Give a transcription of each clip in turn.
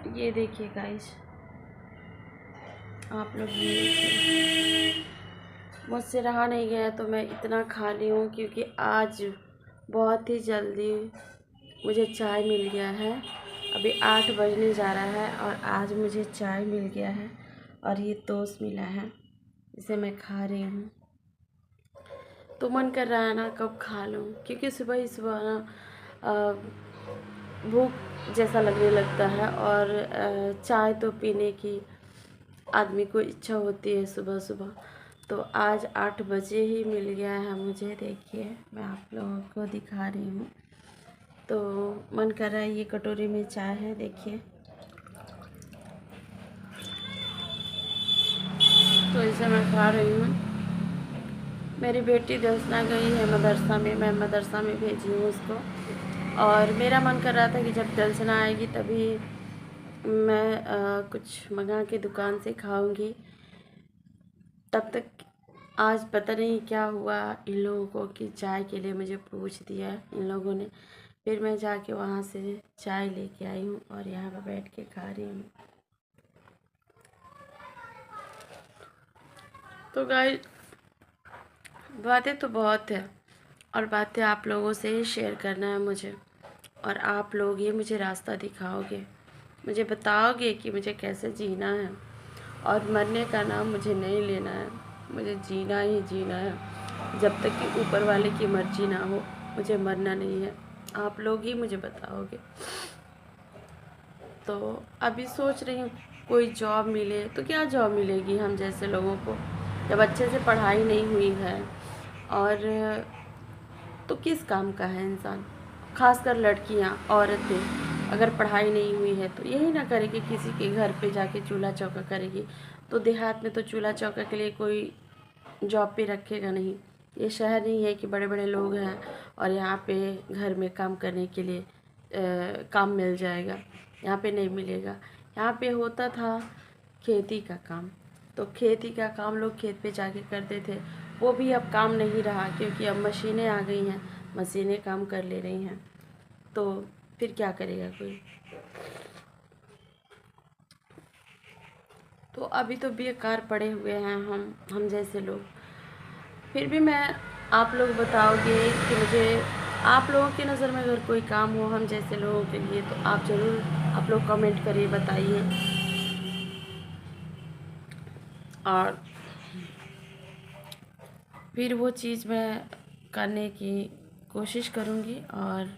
ये देखिए गाइस, आप लोग ये देखिए। मुझसे रहा नहीं गया तो मैं इतना खा ली हूँ, क्योंकि आज बहुत ही जल्दी मुझे चाय मिल गया है। अभी 8 बजने जा रहा है और आज मुझे चाय मिल गया है और ये टोस्ट मिला है, इसे मैं खा रही हूँ। तो मन कर रहा है ना कब खा लूँ, क्योंकि सुबह ही सुबह ना भूख जैसा लगने लगता है। और चाय तो पीने की आदमी को इच्छा होती है सुबह सुबह। तो आज 8 बजे ही मिल गया है मुझे। देखिए, मैं आप लोगों को दिखा रही हूँ। तो मन कर रहा है, ये कटोरी में चाय है, देखिए। तो इसे मैं खा रही हूँ। मेरी बेटी दर्शना गई है मदरसा में, मैं मदरसा में भेजी हूँ उसको। और मेरा मन कर रहा था कि जब दर्शना आएगी तभी मैं कुछ मंगा के दुकान से खाऊंगी। तब तक आज पता नहीं क्या हुआ इन लोगों को कि चाय के लिए मुझे पूछ दिया इन लोगों ने। फिर मैं जाके वहाँ से चाय लेके आई हूँ और यहाँ पर बैठ के खा रही हूँ। तो गाइस, बातें तो बहुत है और बातें आप लोगों से ही शेयर करना है मुझे। और आप लोग ही मुझे रास्ता दिखाओगे, मुझे बताओगे कि मुझे कैसे जीना है। और मरने का नाम मुझे नहीं लेना है, मुझे जीना ही जीना है। जब तक कि ऊपर वाले की मर्जी ना हो, मुझे मरना नहीं है। आप लोग ही मुझे बताओगे। तो अभी सोच रही हूँ कोई जॉब मिले तो क्या जॉब मिलेगी हम जैसे लोगों को, जब अच्छे से पढ़ाई नहीं हुई है। और तो किस काम का है इंसान, खासकर लड़कियां, औरतें अगर पढ़ाई नहीं हुई है तो यही ना करेगी, किसी के घर पे जाके चूल्हा चौका करेगी। तो देहात में तो चूल्हा चौका के लिए कोई जॉब पे रखेगा नहीं। ये शहर नहीं है कि बड़े बड़े लोग हैं और यहाँ पे घर में काम करने के लिए काम मिल जाएगा। यहाँ पे नहीं मिलेगा। यहाँ पे होता था खेती का काम, तो खेती का काम लोग खेत पे जाके करते थे। वो भी अब काम नहीं रहा, क्योंकि अब मशीनें आ गई हैं, मशीनें काम कर ले रही हैं। तो फिर क्या करेगा कोई। तो अभी तो बेकार पड़े हुए हैं हम जैसे लोग। फिर भी मैं, आप लोग बताओगे कि मुझे, आप लोगों की नज़र में अगर कोई काम हो हम जैसे लोगों के लिए, तो आप ज़रूर आप लोग कमेंट करिए, बताइए। और फिर वो चीज़ मैं करने की कोशिश करूँगी। और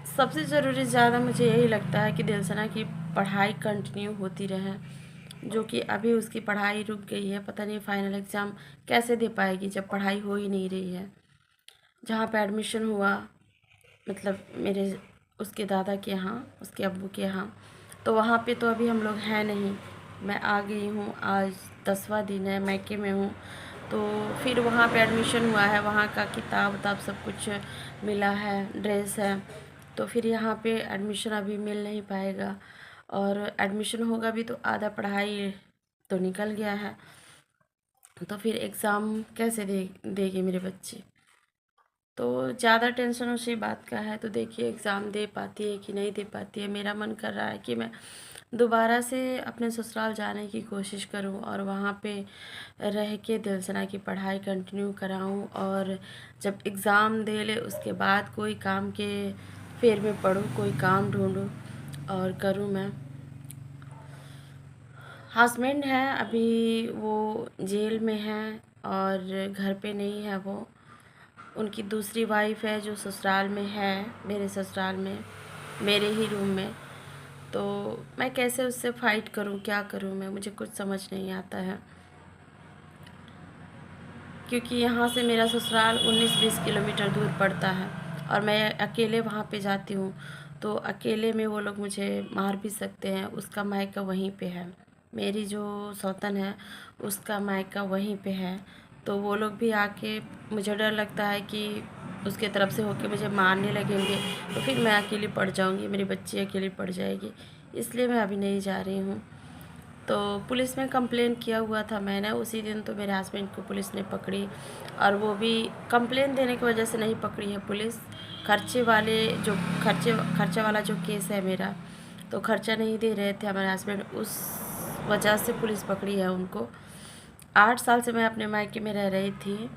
सबसे ज़रूरी ज़्यादा मुझे यही लगता है कि दिलसना की पढ़ाई कंटिन्यू होती रहे, जो कि अभी उसकी पढ़ाई रुक गई है। पता नहीं फाइनल एग्ज़ाम कैसे दे पाएगी जब पढ़ाई हो ही नहीं रही है। जहाँ पे एडमिशन हुआ, मतलब मेरे उसके दादा के यहाँ, उसके अब्बू के यहाँ, तो वहाँ पे तो अभी हम लोग हैं नहीं। मैं आ गई हूँ, आज 10वां दिन है, मैके में हूँ। तो फिर वहाँ पे एडमिशन हुआ है, वहाँ का किताब उताब सब कुछ मिला है, ड्रेस है। तो फिर यहाँ पे एडमिशन अभी मिल नहीं पाएगा। और एडमिशन होगा भी तो आधा पढ़ाई तो निकल गया है। तो फिर एग्ज़ाम कैसे देगी मेरे बच्चे। तो ज़्यादा टेंशन उसी बात का है। तो देखिए एग्ज़ाम दे पाती है कि नहीं दे पाती है। मेरा मन कर रहा है कि मैं दोबारा से अपने ससुराल जाने की कोशिश करूं और वहाँ पे रह के दिलसना की पढ़ाई कंटिन्यू कराऊं। और जब एग्ज़ाम दे ले उसके बाद कोई काम के फेर में पढूं, कोई काम ढूंढूं और करूं मैं। हस्बैंड है अभी, वो जेल में है और घर पे नहीं है। वो उनकी दूसरी वाइफ है जो ससुराल में है, मेरे ससुराल में, मेरे ही रूम में। तो मैं कैसे उससे फाइट करूं, क्या करूं मैं, मुझे कुछ समझ नहीं आता है। क्योंकि यहाँ से मेरा ससुराल 19-20 किलोमीटर दूर पड़ता है और मैं अकेले वहाँ पे जाती हूँ। तो अकेले में वो लोग मुझे मार भी सकते हैं। उसका मायका वहीं पे है, मेरी जो सौतन है उसका मायका वहीं पे है। तो वो लोग भी आके, मुझे डर लगता है कि उसके तरफ से होके मुझे मारने लगेंगे, तो फिर मैं अकेली पड़ जाऊँगी, मेरी बच्ची अकेली पड़ जाएगी। इसलिए मैं अभी नहीं जा रही हूँ। तो पुलिस में कंप्लेन किया हुआ था मैंने उसी दिन। तो मेरे हस्बैंड को पुलिस ने पकड़ी, और वो भी कंप्लेन देने की वजह से नहीं पकड़ी है पुलिस, खर्चे वाले जो खर्चे वाला जो केस है मेरा, तो खर्चा नहीं दे रहे थे हमारे हस्बैंड, उस वजह से पुलिस पकड़ी है उनको। 8 साल से मैं अपने मायके में रह रही थी।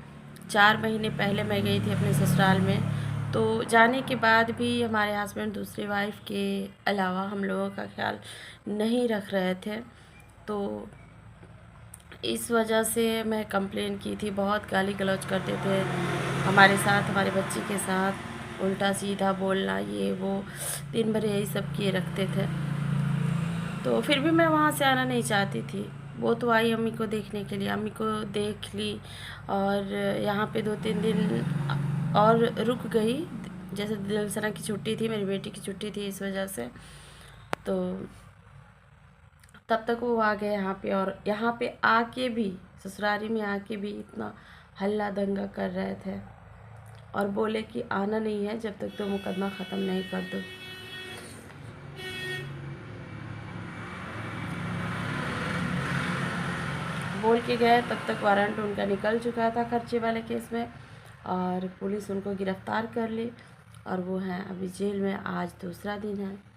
4 महीने पहले मैं गई थी अपने ससुराल में। तो जाने के बाद भी हमारे हस्बैंड दूसरी वाइफ के अलावा हम लोगों का ख्याल नहीं रख रहे थे। तो इस वजह से मैं कंप्लेन की थी। बहुत गाली गलौज करते थे हमारे साथ, हमारे बच्चे के साथ, उल्टा सीधा बोलना, ये वो, दिन भर यही सब किए रखते थे। तो फिर भी मैं वहाँ से आना नहीं चाहती थी। वो तो आई अम्मी को देखने के लिए, अम्मी को देख ली और यहाँ पे 2-3 दिन और रुक गई। जैसे दिलसना की छुट्टी थी, मेरी बेटी की छुट्टी थी, इस वजह से। तो तब तक वो आ गए यहाँ पे, और यहाँ पे आके भी, ससुरारी में आके भी इतना हल्ला दंगा कर रहे थे और बोले कि आना नहीं है जब तक तो मुकदमा ख़त्म नहीं कर दो। बोल के गए, तब तक वारंट उनका निकल चुका था खर्चे वाले केस में, और पुलिस उनको गिरफ्तार कर ली और वो हैं अभी जेल में। आज दूसरा दिन है।